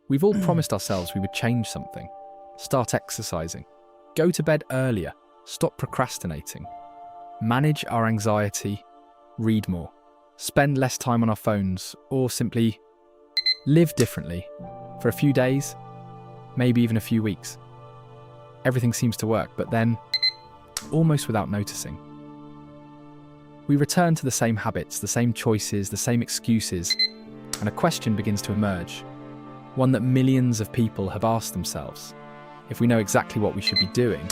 We've all promised ourselves we would change something. Start exercising. Go to bed earlier. Stop procrastinating. Manage our anxiety. Read more. Spend less time on our phones, or simply live differently for a few days, maybe even a few weeks. Everything seems to work, but then, almost without noticing, we return to the same habits, the same choices, the same excuses, and a question begins to emerge, one that millions of people have asked themselves. If we know exactly what we should be doing,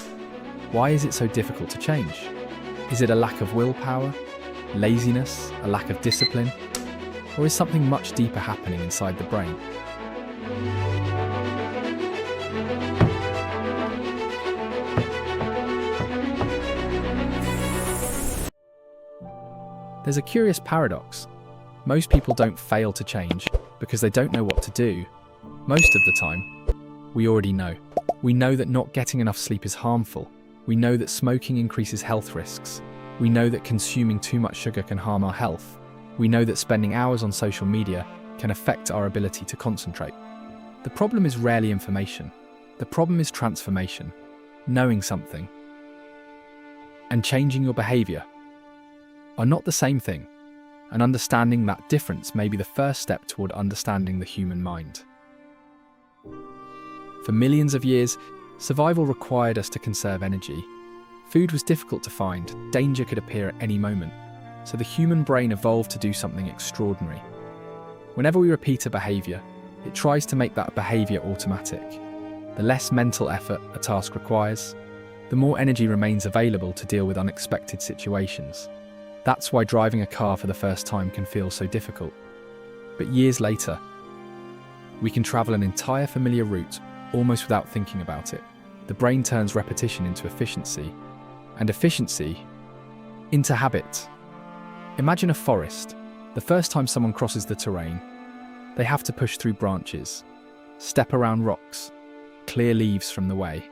why is it so difficult to change? Is it a lack of willpower, laziness, a lack of discipline, or is something much deeper happening inside the brain? There's a curious paradox. Most people don't fail to change because they don't know what to do. Most of the time, we already know. We know that not getting enough sleep is harmful. We know that smoking increases health risks. We know that consuming too much sugar can harm our health. We know that spending hours on social media can affect our ability to concentrate. The problem is rarely information. The problem is transformation, knowing something, and changing your behavior are not the same thing, and understanding that difference may be the first step toward understanding the human mind. For millions of years, survival required us to conserve energy. Food was difficult to find, danger could appear at any moment, so the human brain evolved to do something extraordinary. Whenever we repeat a behavior, it tries to make that behavior automatic. The less mental effort a task requires, the more energy remains available to deal with unexpected situations. That's why driving a car for the first time can feel so difficult. But years later, we can travel an entire familiar route almost without thinking about it. The brain turns repetition into efficiency, and efficiency into habit. Imagine a forest. The first time someone crosses the terrain, they have to push through branches, step around rocks, clear leaves from the way.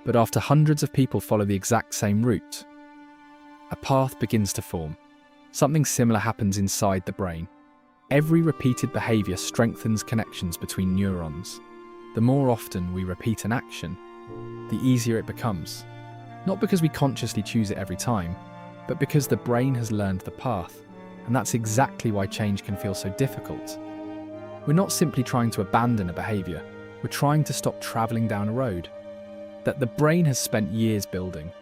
But after hundreds of people follow the exact same route, a path begins to form. Something similar happens inside the brain. Every repeated behavior strengthens connections between neurons. The more often we repeat an action, the easier it becomes. Not because we consciously choose it every time, but because the brain has learned the path. And that's exactly why change can feel so difficult. We're not simply trying to abandon a behavior, we're trying to stop traveling down a road that the brain has spent years building.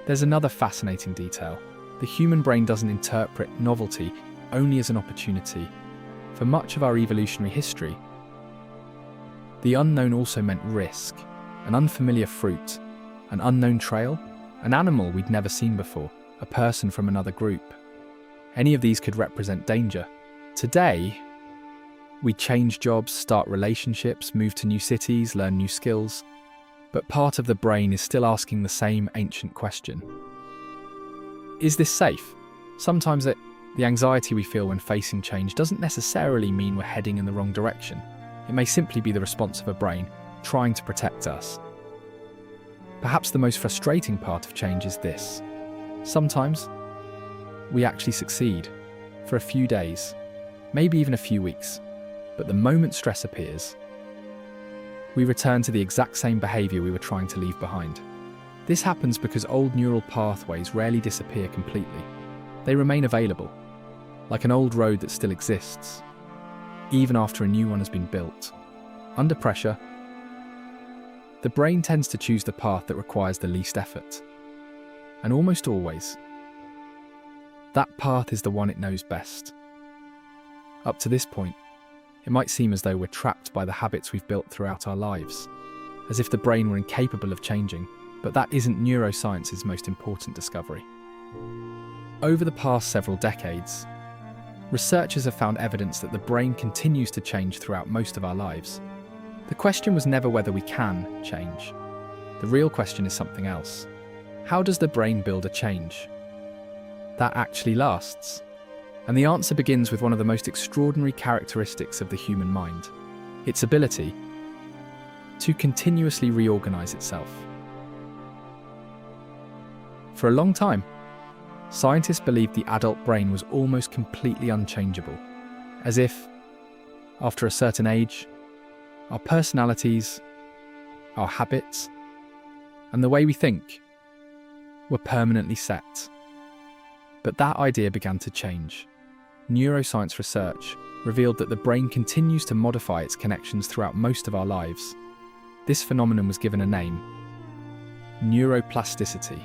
There's another fascinating detail. The human brain doesn't interpret novelty only as an opportunity. For much of our evolutionary history, the unknown also meant risk, an unfamiliar fruit, an unknown trail, an animal we'd never seen before, a person from another group. Any of these could represent danger. Today, we change jobs, start relationships, move to new cities, learn new skills. But part of the brain is still asking the same ancient question. Is this safe? Sometimes the anxiety we feel when facing change doesn't necessarily mean we're heading in the wrong direction. It may simply be the response of a brain trying to protect us. Perhaps the most frustrating part of change is this. Sometimes we actually succeed for a few days, maybe even a few weeks. But the moment stress appears, we return to the exact same behavior we were trying to leave behind. This happens because old neural pathways rarely disappear completely. They remain available, like an old road that still exists, even after a new one has been built. Under pressure, the brain tends to choose the path that requires the least effort. And almost always, that path is the one it knows best. Up to this point, it might seem as though we're trapped by the habits we've built throughout our lives, as if the brain were incapable of changing, but that isn't neuroscience's most important discovery. Over the past several decades, researchers have found evidence that the brain continues to change throughout most of our lives. The question was never whether we can change. The real question is something else. How does the brain build a change that actually lasts? And the answer begins with one of the most extraordinary characteristics of the human mind, its ability to continuously reorganize itself. For a long time, scientists believed the adult brain was almost completely unchangeable, as if After a certain age, our personalities, our habits, and the way we think were permanently set. But that idea began to change. Neuroscience research revealed that the brain continues to modify its connections throughout most of our lives. This phenomenon was given a name: neuroplasticity.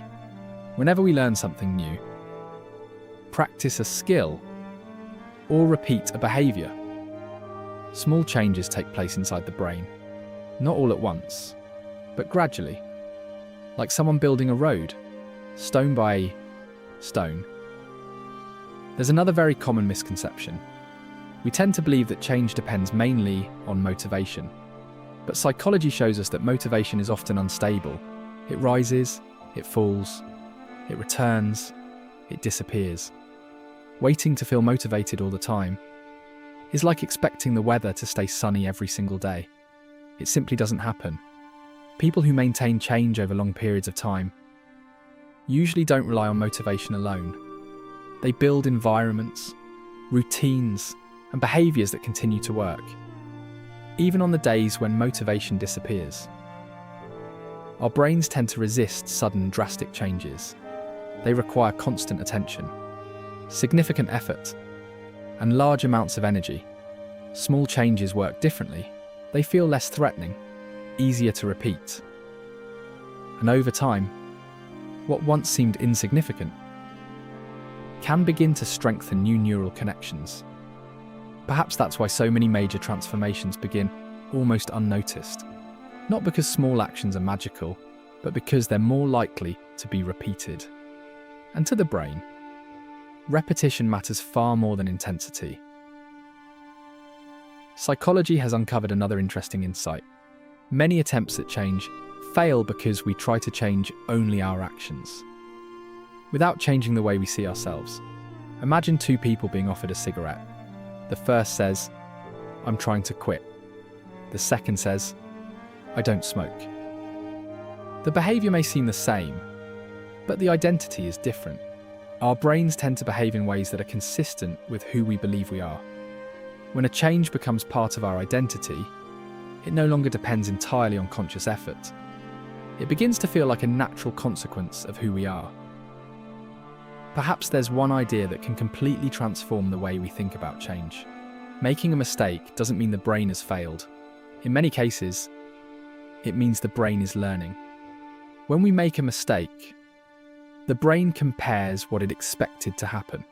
Whenever we learn something new, practice a skill, or repeat a behavior, small changes take place inside the brain, not all at once, but gradually, like someone building a road, stone by stone. There's another very common misconception. We tend to believe that change depends mainly on motivation, but psychology shows us that motivation is often unstable. It rises, it falls, it returns, it disappears. Waiting to feel motivated all the time is like expecting the weather to stay sunny every single day. It simply doesn't happen. People who maintain change over long periods of time usually don't rely on motivation alone. They build environments, routines, and behaviours that continue to work, even on the days when motivation disappears. Our brains tend to resist sudden, drastic changes. They require constant attention, significant effort, and large amounts of energy. Small changes work differently. They feel less threatening, easier to repeat. And over time, what once seemed insignificant can begin to strengthen new neural connections. Perhaps that's why so many major transformations begin almost unnoticed. Not because small actions are magical, but because they're more likely to be repeated. And to the brain, repetition matters far more than intensity. Psychology has uncovered another interesting insight. Many attempts at change fail because we try to change only our actions, without changing the way we see ourselves. Imagine two people being offered a cigarette. The first says, "I'm trying to quit." The second says, "I don't smoke." The behaviour may seem the same, but the identity is different. Our brains tend to behave in ways that are consistent with who we believe we are. When a change becomes part of our identity, it no longer depends entirely on conscious effort. It begins to feel like a natural consequence of who we are. Perhaps there's one idea that can completely transform the way we think about change. Making a mistake doesn't mean the brain has failed. In many cases, it means the brain is learning. When we make a mistake, the brain compares what it expected to happen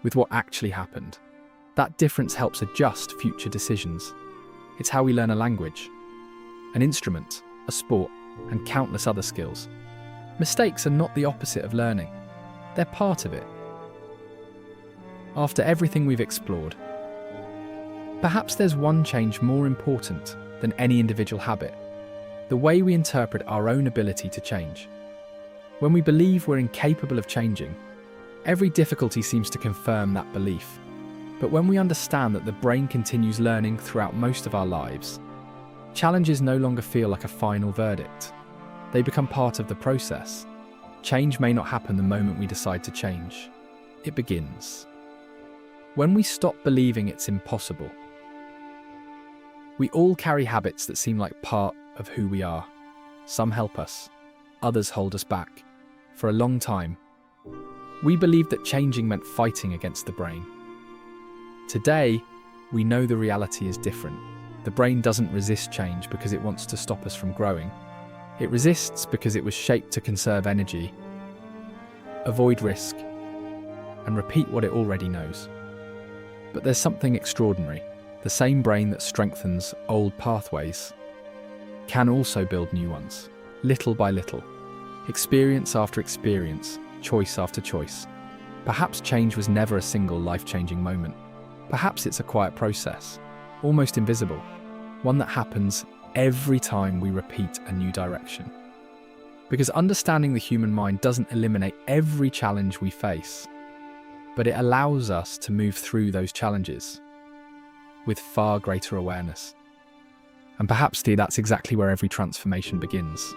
with what actually happened. That difference helps adjust future decisions. It's how we learn a language, an instrument, a sport, and countless other skills. Mistakes are not the opposite of learning. They're part of it. After everything we've explored, perhaps there's one change more important than any individual habit: the way we interpret our own ability to change. When we believe we're incapable of changing, every difficulty seems to confirm that belief. But when we understand that the brain continues learning throughout most of our lives, challenges no longer feel like a final verdict. They become part of the process. Change may not happen the moment we decide to change. It begins when we stop believing it's impossible. We all carry habits that seem like part of who we are. Some help us, others hold us back. For a long time, we believed that changing meant fighting against the brain. Today, we know the reality is different. The brain doesn't resist change because it wants to stop us from growing. It resists because it was shaped to conserve energy, avoid risk, and repeat what it already knows. But there's something extraordinary. The same brain that strengthens old pathways can also build new ones, little by little, experience after experience, choice after choice. Perhaps change was never a single life-changing moment. Perhaps it's a quiet process, almost invisible, one that happens every time we repeat a new direction. Because understanding the human mind doesn't eliminate every challenge we face, but it allows us to move through those challenges with far greater awareness. And perhaps that's exactly where every transformation begins.